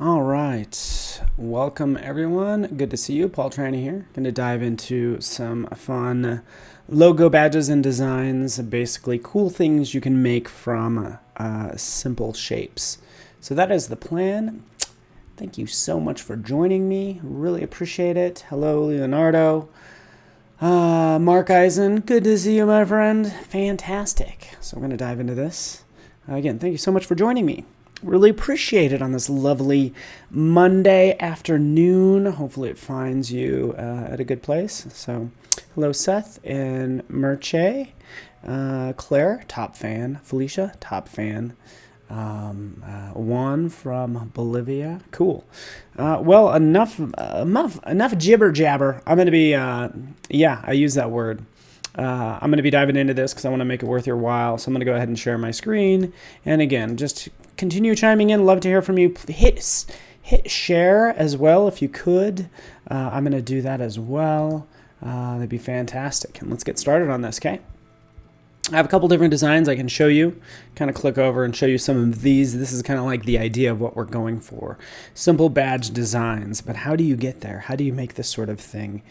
All right, welcome everyone. Good to see you. Paul Tranny here. Going to dive into some fun logo badges and designs, basically cool things you can make from simple shapes. So that is the plan. Thank you so much for joining me. Really appreciate it. Hello, Leonardo. Mark Eisen, good to see you, my friend. Fantastic. So we're going to dive into this. Again, thank you so much for joining me. Really appreciate it on this lovely Monday afternoon. Hopefully it finds you at a good place. So hello, Seth and Merche. Claire, top fan. Felicia, top fan. Juan from Bolivia. Cool. Well, enough jibber jabber. I'm going to be, I use that word. I'm going to be diving into this because I want to make it worth your while. So I'm going to go ahead and share my screen. And again, just continue chiming in. Love to hear from you. Hit share as well if you could. I'm going to do that as well. That'd be fantastic. And let's get started on this, okay? I have a couple different designs I can show you. Kind of click over and show you some of these. This is kind of like the idea of what we're going for. Simple badge designs. But how do you get there? How do you make this sort of thing?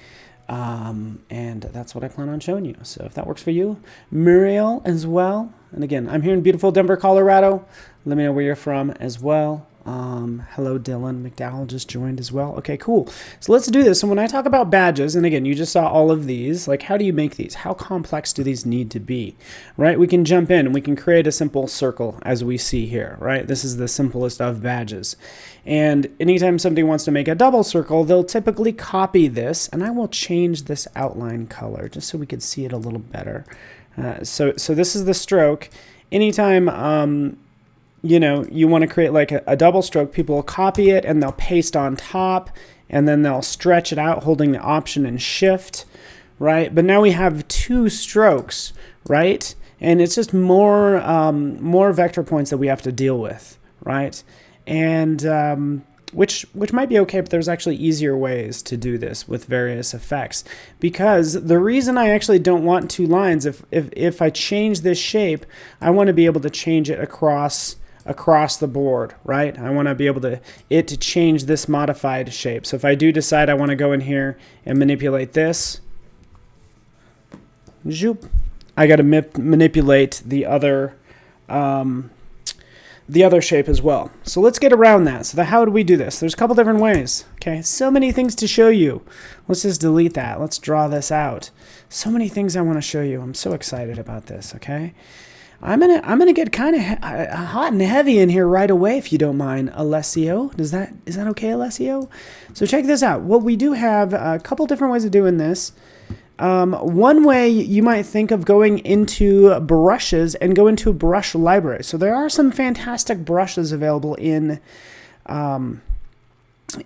And that's what I plan on showing you. So if that works for you, Muriel as well. And again, I'm here in beautiful Denver, Colorado. Let me know where you're from as well. Hello, Dylan McDowell just joined as well. Okay, cool. So let's do this. And when I talk about badges, and again, you just saw all of these, like how do you make these? How complex do these need to be, right? We can jump in and we can create a simple circle as we see here, right? This is the simplest of badges. And anytime somebody wants to make a double circle, they'll typically copy this, and I will change this outline color just so we can see it a little better. So this is the stroke. Anytime, you want to create like a double stroke, people will copy it and they'll paste on top, and then they'll stretch it out holding the Option and Shift, right? But now we have two strokes, right? And it's just more vector points that we have to deal with, right? And which might be okay, but there's actually easier ways to do this with various effects. Because the reason I actually don't want two lines, if I change this shape, I want to be able to change it across the board, right? I want to be able to change this modified shape. So if I do decide I want to go in here and manipulate this, zoop, I got to manipulate the other shape as well. So let's get around that. So how do we do this? There's a couple different ways. Okay, so many things to show you. Let's just delete that. Let's draw this out. So many things I want to show you. I'm so excited about this. Okay. I'm gonna get kind of hot and heavy in here right away, if you don't mind, Alessio. Is that okay, Alessio? So check this out. Well, we do have a couple different ways of doing this. One way you might think of going into brushes and go into a brush library. So there are some fantastic brushes available in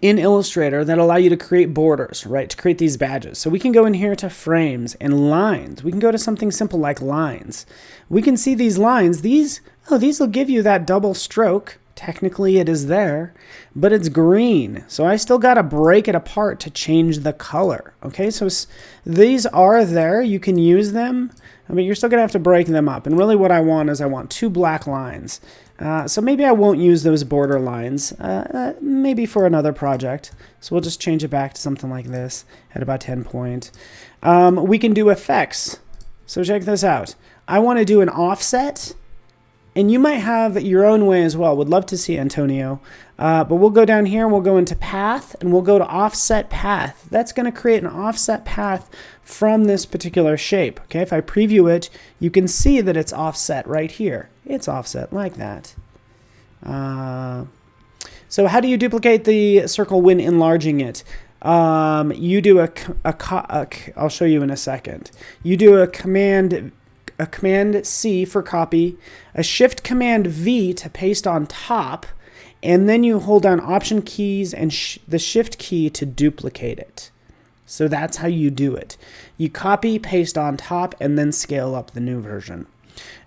Illustrator that allow you to create borders, right? To create these badges. So we can go in here to frames and lines. We can go to something simple like lines. We can see these lines. These will give you that double stroke. Technically it is there, but it's green. So I still got to break it apart to change the color. Okay, so these are there. You can use them. I mean, you're still going to have to break them up. And really what I want is I want two black lines. So maybe I won't use those border lines, maybe for another project. So we'll just change it back to something like this at about 10 point. We can do effects. So check this out. I want to do an offset. And you might have your own way as well. Would love to see Antonio. But we'll go down here and we'll go into path and we'll go to offset path. That's going to create an offset path from this particular shape. Okay, if I preview it, you can see that it's offset right here. It's offset like that. So how do you duplicate the circle when enlarging it? You do I'll show you in a second. You do a Command C for copy, a Shift Command V to paste on top, and then you hold down Option keys and the Shift key to duplicate it. So that's how you do it. You copy, paste on top, and then scale up the new version.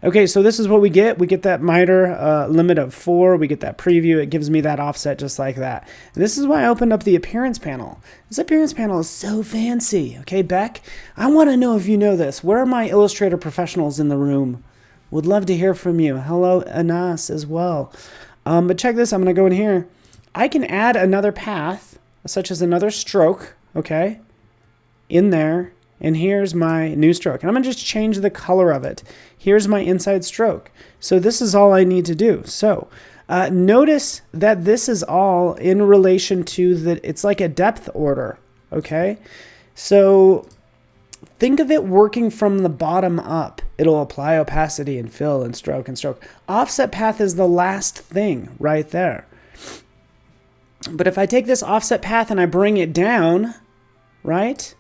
Okay, so this is what we get. We get that miter limit of 4. We get that preview. It gives me that offset just like that. And this is why I opened up the appearance panel. This appearance panel is so fancy. Okay, Beck, I want to know if you know this. Where are my Illustrator professionals in the room? Would love to hear from you. Hello, Anas, as well. But check this. I'm going to go in here. I can add another path, such as another stroke, okay, in there. And here's my new stroke. And I'm going to just change the color of it. Here's my inside stroke. So this is all I need to do. So notice that this is all in relation to it's like a depth order, okay? So think of it working from the bottom up. It'll apply opacity and fill and stroke and stroke. Offset path is the last thing right there. But if I take this offset path and I bring it down, right?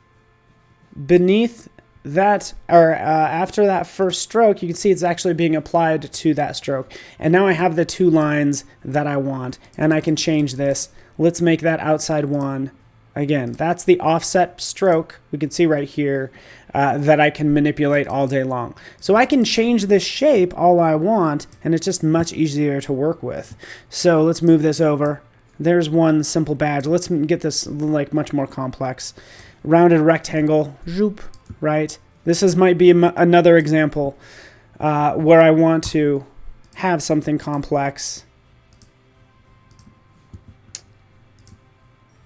Beneath that, or after that first stroke, you can see it's actually being applied to that stroke. And now I have the two lines that I want, and I can change this. Let's make that outside one. Again, that's the offset stroke. We can see right here that I can manipulate all day long. So I can change this shape all I want, and it's just much easier to work with. So let's move this over. There's one simple badge. Let's get this like much more complex. Rounded rectangle, zoop, right? This might be another example where I want to have something complex.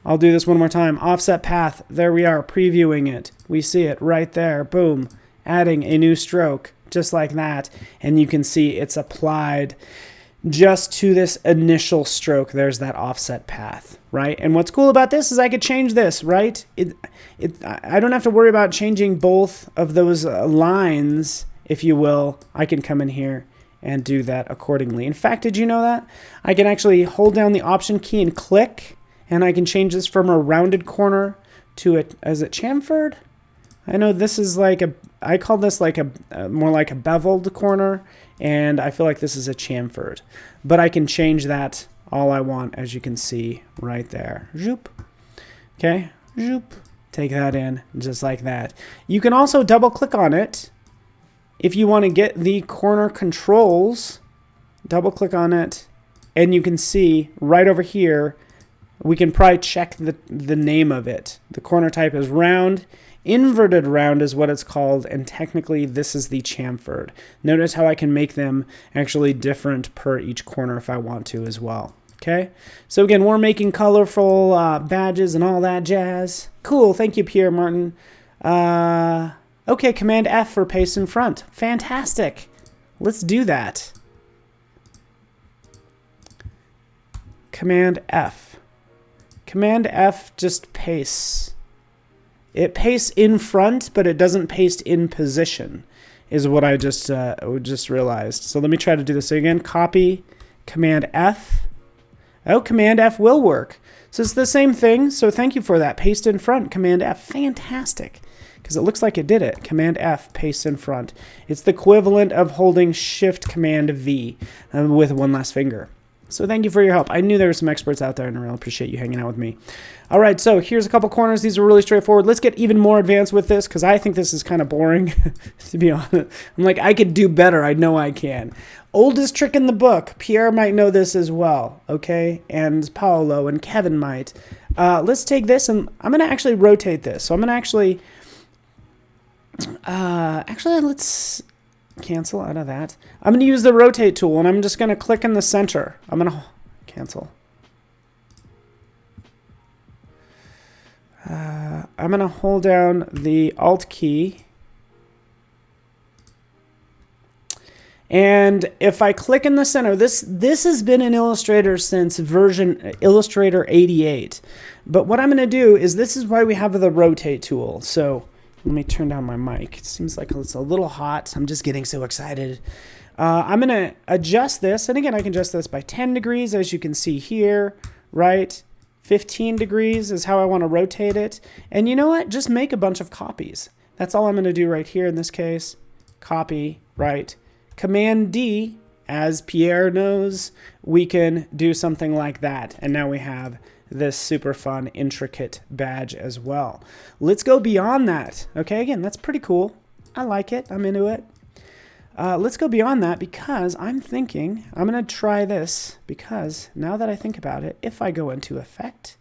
I'll do this one more time. Offset path, there we are, previewing it. We see it right there, boom. Adding a new stroke, just like that. And you can see it's applied just to this initial stroke. There's that offset path, right? And what's cool about this is I could change this, right? I don't have to worry about changing both of those lines, if you will. I can come in here and do that accordingly. In fact, did you know that? I can actually hold down the Option key and click, and I can change this from a rounded corner to is it chamfered? I know this is like I call this like more like a beveled corner, and I feel like this is a chamfered. But I can change that all I want, as you can see right there. Zoop. Okay, zoop. Take that in just like that. You can also double click on it if you want to get the corner controls. Double click on it, and you can see right over here, we can probably check the name of it. The corner type is round. Inverted round is what it's called, and technically this is the chamfered. Notice how I can make them actually different per each corner if I want to as well. Okay, so again, we're making colorful badges and all that jazz. Cool, thank you, Pierre Martin. Okay, Command F for paste in front. Fantastic. Let's do that. Command F. Command F just pastes. It pastes in front, but it doesn't paste in position, is what I just realized. So let me try to do this again. Copy, Command F. Oh, Command F will work. So it's the same thing. So thank you for that. Paste in front, Command F. Fantastic. Because it looks like it did it. Command F, paste in front. It's the equivalent of holding Shift Command V with one less finger. So thank you for your help. I knew there were some experts out there, and I really appreciate you hanging out with me. All right, so here's a couple corners. These are really straightforward. Let's get even more advanced with this, because I think this is kind of boring, to be honest. I'm like, I could do better. I know I can. Oldest trick in the book. Pierre might know this as well, okay? And Paolo and Kevin might. Let's take this, and I'm going to actually rotate this. So I'm going to actually let's cancel out of that. I'm going to use the rotate tool, and I'm just going to click in the center. I'm going to cancel. I'm going to hold down the Alt key. And if I click in the center, this has been in Illustrator since version Illustrator 88. But what I'm going to do is, this is why we have the rotate tool. So let me turn down my mic. It seems like it's a little hot. I'm just getting so excited. I'm going to adjust this. And again, I can adjust this by 10 degrees, as you can see here, right? 15 degrees is how I want to rotate it. And you know what? Just make a bunch of copies. That's all I'm going to do right here in this case. Copy, right? Command D, as Pierre knows, we can do something like that. And now we have this super fun, intricate badge as well. Let's go beyond that. Okay, again, that's pretty cool. I like it. I'm into it. Let's go beyond that, because I'm thinking I'm going to try this, because now that I think about it, if I go into Effect,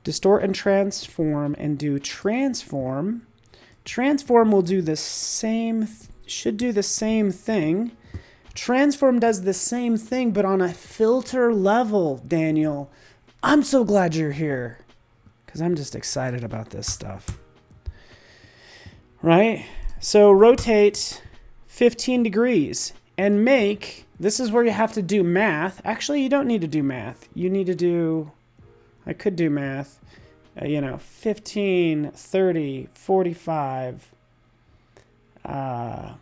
Distort and Transform, and do Transform, Transform will do the same, should do the same thing. Transform does the same thing, but on a filter level, Daniel. I'm so glad you're here because I'm just excited about this stuff. Right? So rotate 15 degrees and make, this is where you have to do math. Actually, you don't need to do math. You need to do, I could do math, 15, 30, 45. I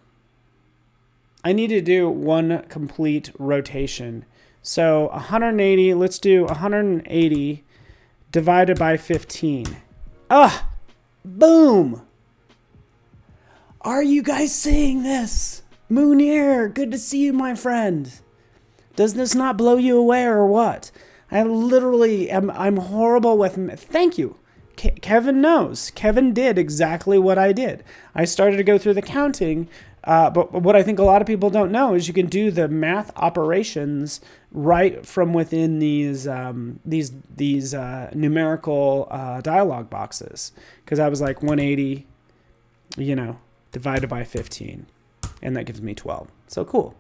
need to do one complete rotation. So 180, let's do 180 divided by 15. Boom. Are you guys seeing this? Moonier, good to see you, my friend. Does this not blow you away or what? I literally I'm horrible with, thank you. Kevin knows. Kevin did exactly what I did. I started to go through the counting, but what I think a lot of people don't know is you can do the math operations right from within these numerical dialog boxes. Because I was like 180, divided by 15, and that gives me 12. So cool.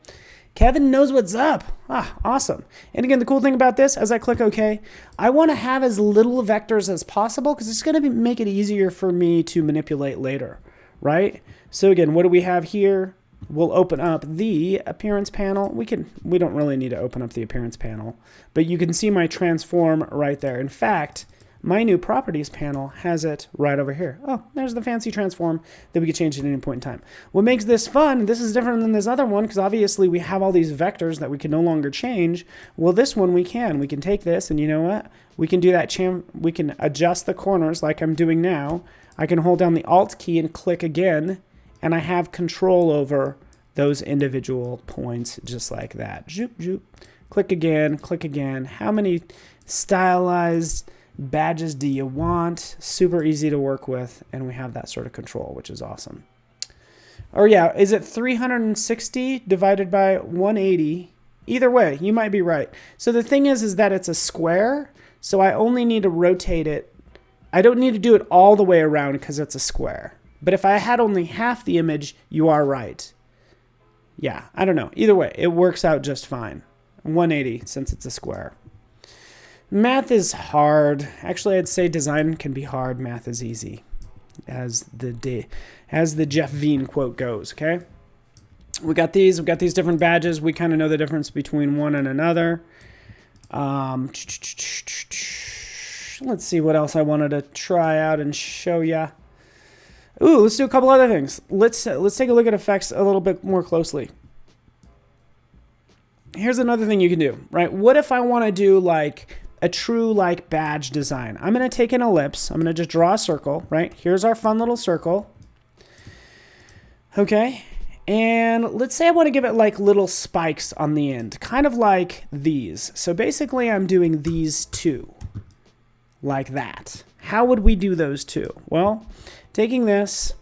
Kevin knows what's up. Awesome. And again, the cool thing about this, as I click OK, I want to have as little vectors as possible because it's going to make it easier for me to manipulate later, right? So again, what do we have here? We'll open up the appearance panel. We don't really need to open up the appearance panel, but you can see my transform right there. In fact, my new properties panel has it right over here. Oh, there's the fancy transform that we can change at any point in time. What makes this fun, this is different than this other one because obviously we have all these vectors that we can no longer change. Well, this one we can. We can take this and you know what? We can do that. We can adjust the corners like I'm doing now. I can hold down the Alt key and click again, and I have control over those individual points just like that. Zoop, zoop. Click again. How many stylized badges do you want? Super easy to work with, and we have that sort of control, which is awesome. Or yeah, is it 360 divided by 180? Either way, you might be right. So the thing is that it's a square, so I only need to rotate it. I don't need to do it all the way around because it's a square. But if I had only half the image, you are right. Yeah, I don't know. Either way, it works out just fine. 180 since it's a square. Math is hard. Actually, I'd say design can be hard. Math is easy, as the Jeff Veen quote goes. Okay, we got these different badges. We kind of know the difference between one and another. Let's see what else I wanted to try out and show ya. Ooh, let's do a couple other things. Let's take a look at effects a little bit more closely. Here's another thing you can do, right? What if I want to do like a true like badge design? I'm going to take an ellipse. I'm going to just draw a circle, right? Here's our fun little circle. Okay. And let's say I want to give it like little spikes on the end, kind of like these. So basically I'm doing these two like that. How would we do those two? Well, taking this,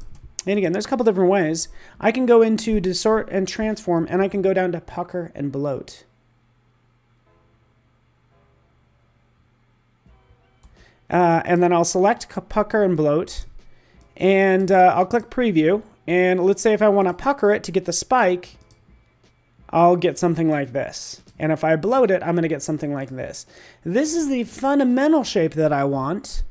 and again, there's a couple different ways. I can go into distort and transform, and I can go down to pucker and bloat. And then I'll select pucker and bloat, and I'll click preview. And let's say if I want to pucker it to get the spike, I'll get something like this. And if I bloat it, I'm going to get something like this. This is the fundamental shape that I want.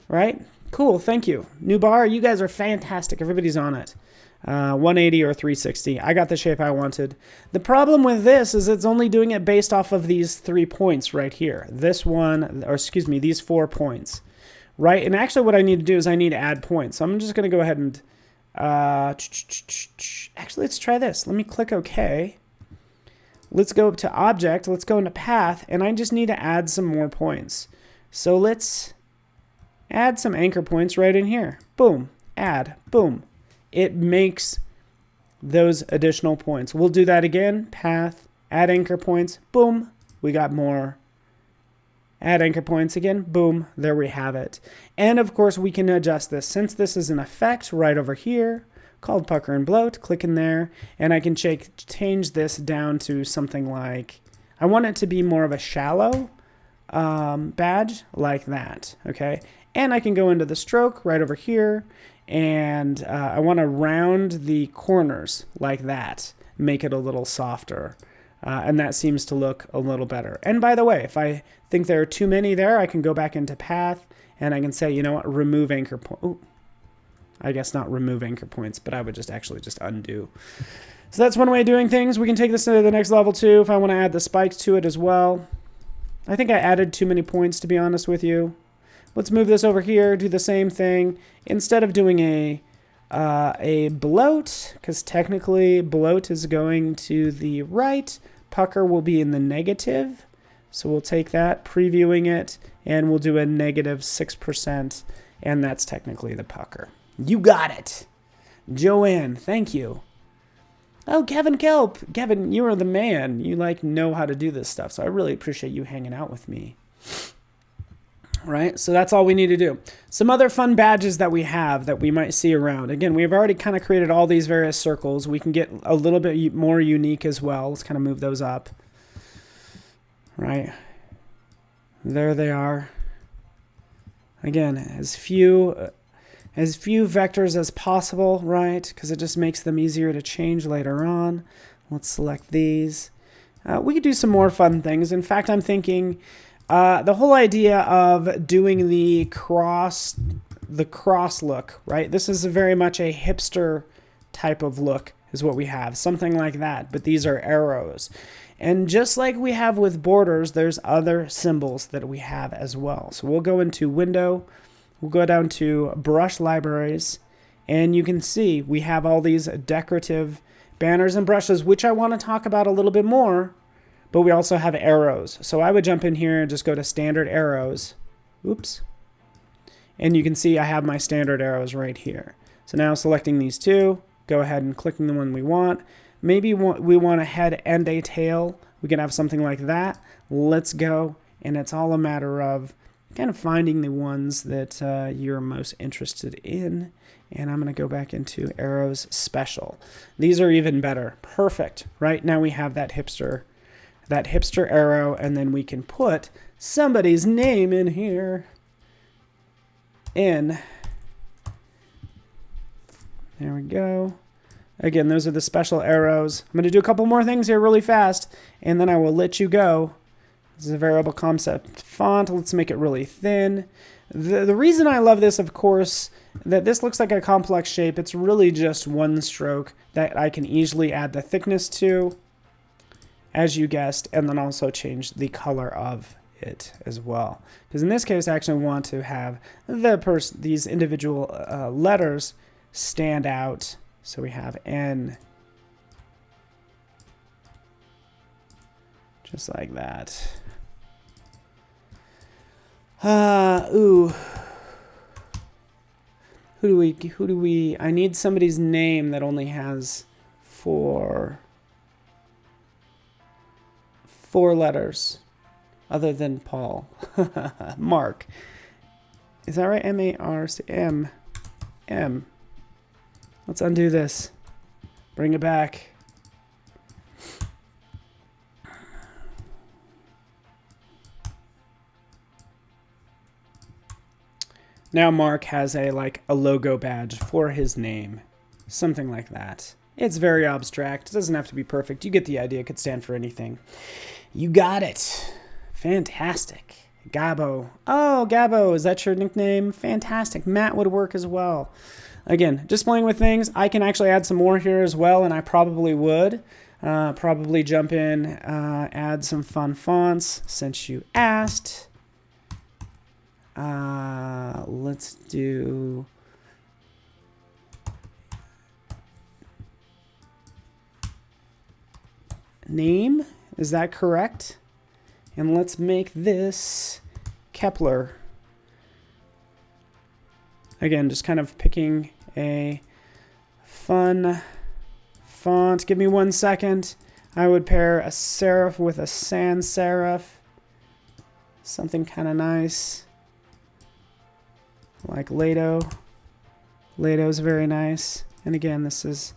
Right? Cool, thank you. New bar, you guys are fantastic. Everybody's on it. 180 or 360. I got the shape I wanted. The problem with this is it's only doing it based off of these 3 points right here. This one, or excuse me, these 4 points. Right? And actually what I need to do is I need to add points. So I'm just going to go ahead and... actually, let's try this. Let me click OK. Let's go up to Object. Let's go into Path. And I just need to add some more points. So let's... add some anchor points right in here. Boom. Add. Boom. It makes those additional points. We'll do that again. Path. Add anchor points. Boom. We got more. Add anchor points again. Boom. There we have it. And of course we can adjust this. Since this is an effect right over here called pucker and bloat, click in there, and I can change this down to something like, I want it to be more of a shallow badge like that. Okay. And I can go into the stroke right over here, and I want to round the corners like that, make it a little softer. And that seems to look a little better. And by the way, if I think there are too many there, I can go back into path and I can say, you know what, remove anchor point. I guess not remove anchor points, but I would just actually just undo. So that's one way of doing things. We can take this to the next level too if I want to add the spikes to it as well. I think I added too many points, to be honest with you. Let's move this over here, do the same thing. Instead of doing a bloat, because technically bloat is going to the right, pucker will be in the negative. So we'll take that, previewing it, and we'll do a negative 6%, and that's technically the pucker. You got it. Joanne, thank you. Oh, Kevin Kelp. Kevin, you are the man. You know how to do this stuff, so I really appreciate you hanging out with me. Right, so that's all we need to do. Some other fun badges that we have that we might see around. Again, we've already kind of created all these various circles. We can get a little bit more unique as well. Let's kind of move those up. Right, there they are. Again, as few vectors as possible, right? Because it just makes them easier to change later on. Let's select these. We could do some more fun things. In fact, I'm thinking the whole idea of doing the cross look, right? This is very much a hipster type of look is what we have, something like that, but these are arrows. And just like we have with borders, there's other symbols that we have as well. So we'll go into Window, we'll go down to Brush Libraries, and you can see we have all these decorative banners and brushes, which I want to talk about a little bit more, but we also have arrows. So I would jump in here and just go to Standard Arrows. Oops. And you can see I have my standard arrows right here. So now selecting these two, go ahead and clicking the one we want. Maybe we want a head and a tail. We can have something like that. Let's go. And it's all a matter of kind of finding the ones that you're most interested in. And I'm going to go back into Arrows Special. These are even better. Perfect. Right now we have that hipster arrow, and then we can put somebody's name in here. There we go. Again, those are the special arrows. I'm going to do a couple more things here really fast, and then I will let you go. This is a variable concept font. Let's make it really thin. The reason I love this, of course, that this looks like a complex shape. It's really just one stroke that I can easily add the thickness to, as you guessed, and then also change the color of it as well. Because in this case, I actually want to have these individual letters stand out. So we have N, just like that. Ooh. Who do we, I need somebody's name that only has four letters other than Paul. Mark. Is that right? M-A-R-C, M. Let's undo this. Bring it back. Now Mark has a logo badge for his name. Something like that. It's very abstract. It doesn't have to be perfect. You get the idea. It could stand for anything. You got it. Fantastic. Gabo. Oh, Gabo, is that your nickname? Fantastic. Matt would work as well. Again, just playing with things. I can actually add some more here as well, and I probably would. Probably jump in, add some fun fonts since you asked. Let's do... name. Is that correct? And let's make this Kepler. Again, just kind of picking a fun font. Give me 1 second. I would pair a serif with a sans serif. Something kind of nice. Like Lato. Lato's very nice. And again, this is...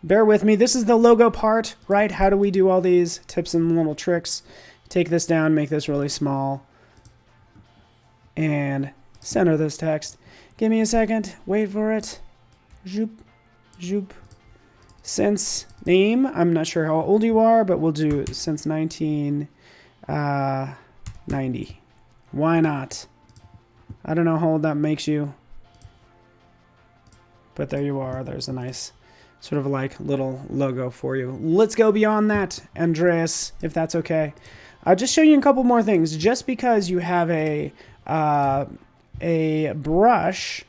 bear with me. This is the logo part, right? How do we do all these tips and little tricks? Take this down, make this really small. And center this text. Give me a second. Wait for it. Zoop, zoop. since name. I'm not sure how old you are, but we'll do since 1990. Why not? I don't know how old that makes you, but there you are. There's a nice sort of like little logo for you. Let's go beyond that, Andreas, if that's okay. I'll just show you a couple more things. Just because you have a brush,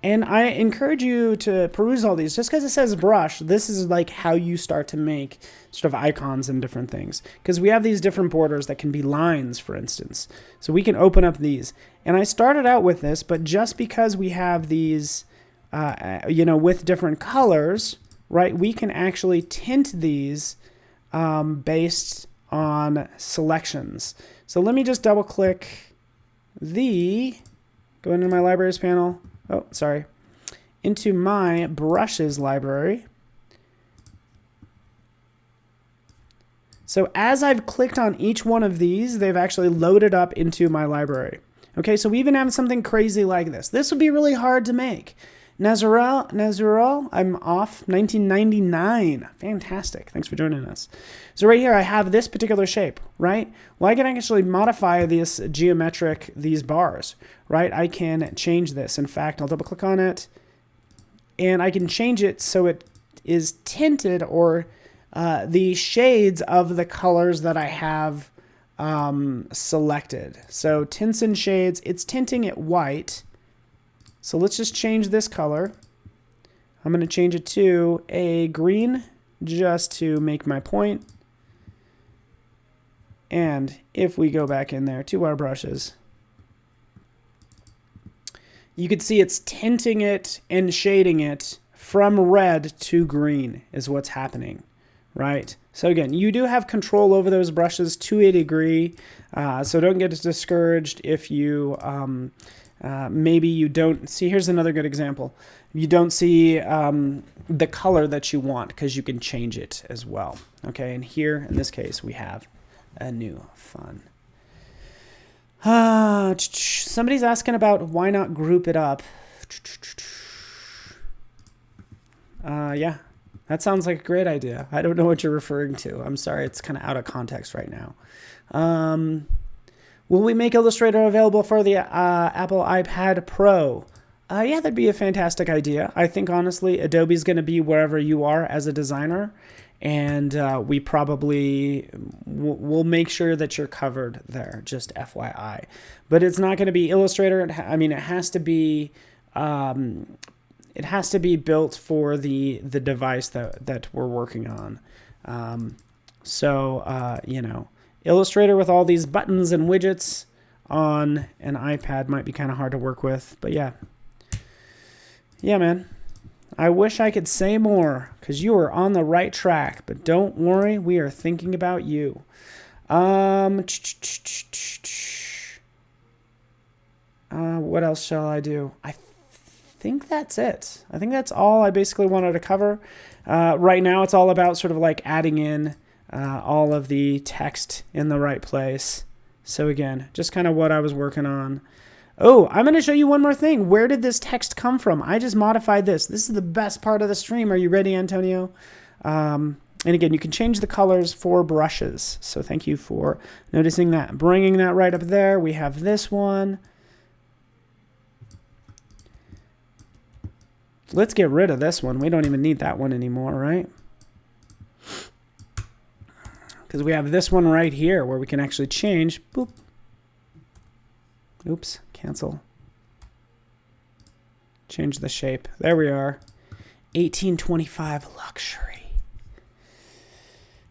and I encourage you to peruse all these. Just because it says brush, this is like how you start to make sort of icons and different things. Because we have these different borders that can be lines, for instance. So we can open up these. And I started out with this, but just because we have these, you know, with different colors, right, we can actually tint these based on selections. So let me just double click go into my libraries panel. Oh, sorry. Into my brushes library. So as I've clicked on each one of these, they've actually loaded up into my library. Okay, so we even have something crazy like this. This would be really hard to make. Nazarel, I'm off, 1999. Fantastic. Thanks for joining us. So right here, I have this particular shape, right? Well, I can actually modify this these bars, right? I can change this. In fact, I'll double click on it, and I can change it so it is tinted, or the shades of the colors that I have selected. So tints and shades, it's tinting it white. So let's just change this color. I'm going to change it to a green just to make my point. And if we go back in there to our brushes, you can see it's tinting it and shading it from red to green is what's happening, right? So again, you do have control over those brushes to a degree, so don't get discouraged if you maybe you don't see. Here's another good example. You don't see the color that you want, because you can change it as well. Okay, and here in this case we have a new fun. Somebody's asking about why not group it up. Yeah, that sounds like a great idea. I don't know what you're referring to. I'm sorry, it's kind of out of context right now. Will we make Illustrator available for the Apple iPad Pro? Yeah, that'd be a fantastic idea. I think, honestly, Adobe's going to be wherever you are as a designer, and we probably will make sure that you're covered there, just FYI. But it's not going to be Illustrator. I mean, it has to be built for the device that we're working on. You know, Illustrator with all these buttons and widgets on an iPad might be kind of hard to work with, but yeah, man. I wish I could say more, because you are on the right track, but don't worry, we are thinking about you. What else shall I do? I think that's it. I think that's all I basically wanted to cover. Right now, it's all about sort of like adding in all of the text in the right place. So again, just kind of what I was working on. Oh, I'm going to show you one more thing. Where did this text come from? I just modified this. This is the best part of the stream. Are you ready, Antonio? And again, you can change the colors for brushes. So thank you for noticing that. Bringing that right up there. We have this one. Let's get rid of this one. We don't even need that one anymore, right? Because we have this one right here where we can actually change. Boop. Oops, cancel. Change the shape. There we are. 1825 luxury.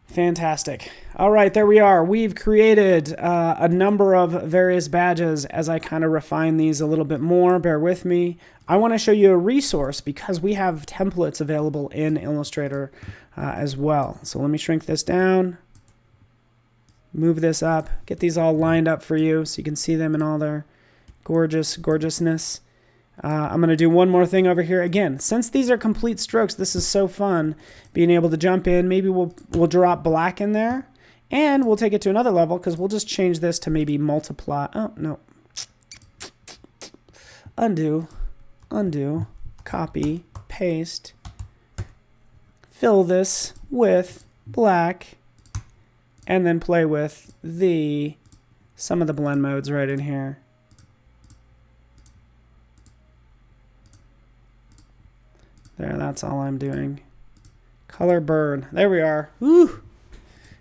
Fantastic. All right, there we are. We've created a number of various badges. As I kind of refine these a little bit more, bear with me. I want to show you a resource because we have templates available in Illustrator as well. So let me shrink this down. Move this up, get these all lined up for you so you can see them in all their gorgeousness. I'm going to do one more thing over here. Again, since these are complete strokes, this is so fun being able to jump in. Maybe we'll drop black in there, and we'll take it to another level because we'll just change this to maybe multiply. Oh, no. Undo, copy, paste, fill this with black, and then play with some of the blend modes right in here. There, that's all I'm doing. Color burn. There we are. Woo!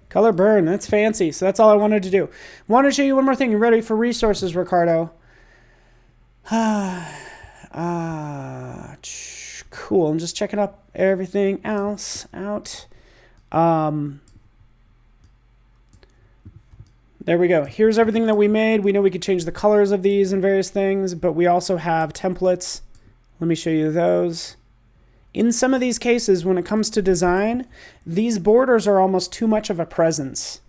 Color burn. That's fancy. So that's all I wanted to do. Want to show you one more thing. You ready for resources, Ricardo? Cool. I'm just checking up everything else out. There we go. Here's everything that we made. We know we could change the colors of these and various things, but we also have templates. Let me show you those. In some of these cases, when it comes to design, these borders are almost too much of a presence,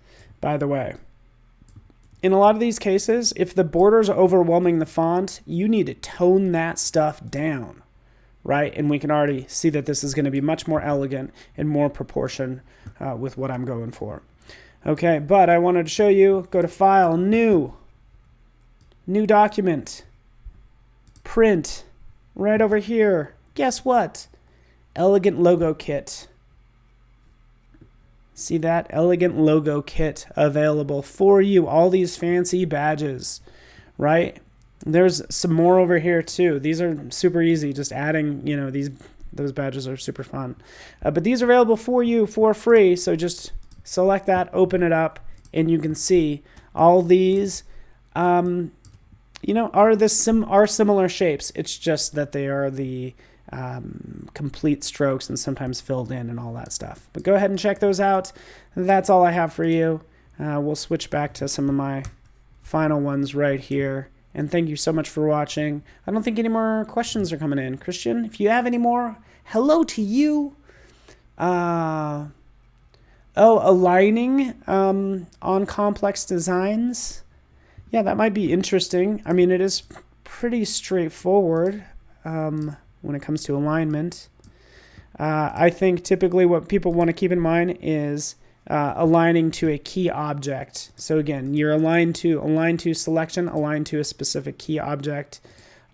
by the way. In a lot of these cases, if the borders are overwhelming the font, you need to tone that stuff down, right? And we can already see that this is going to be much more elegant and more proportion with what I'm going for. Okay, but I wanted to show you, go to File, New Document, Print, right over here. Guess what? Elegant Logo Kit. See that? Elegant Logo Kit available for you. All these fancy badges, right? There's some more over here too. These are super easy. Just adding, you know, those badges are super fun. But these are available for you for free. So just select that, open it up, and you can see all these, you know, are similar shapes. It's just that they are the complete strokes and sometimes filled in and all that stuff. But go ahead and check those out. That's all I have for you. We'll switch back to some of my final ones right here. And thank you so much for watching. I don't think any more questions are coming in. Christian, if you have any more, hello to you. Aligning on complex designs. Yeah, that might be interesting. I mean, it is pretty straightforward when it comes to alignment. I think typically what people want to keep in mind is aligning to a key object. So again, you're aligned to selection, aligned to a specific key object,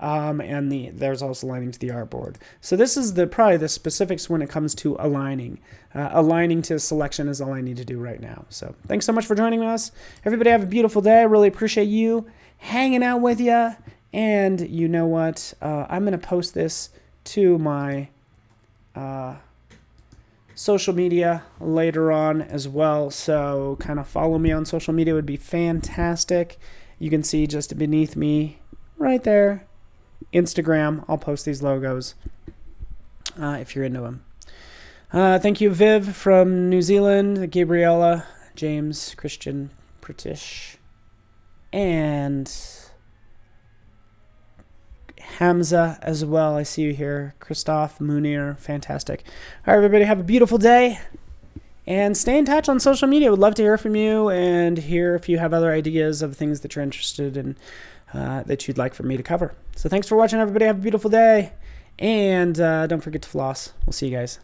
and there's also aligning to the artboard. So this is probably the specifics when it comes to aligning. Aligning to selection is all I need to do right now. So thanks so much for joining us. Everybody have a beautiful day. I really appreciate you hanging out with you. And you know what? I'm going to post this to my social media later on as well. So kind of follow me on social media would be fantastic. You can see just beneath me right there, Instagram. I'll post these logos if you're into them. Thank you, Viv from New Zealand, Gabriella, James, Christian, Pritish, and Hamza as well. I see you here. Christoph, Munir, fantastic. All right, everybody, have a beautiful day. And stay in touch on social media. Would love to hear from you and hear if you have other ideas of things that you're interested in that you'd like for me to cover. So thanks for watching, everybody. Have a beautiful day. And don't forget to floss. We'll see you guys.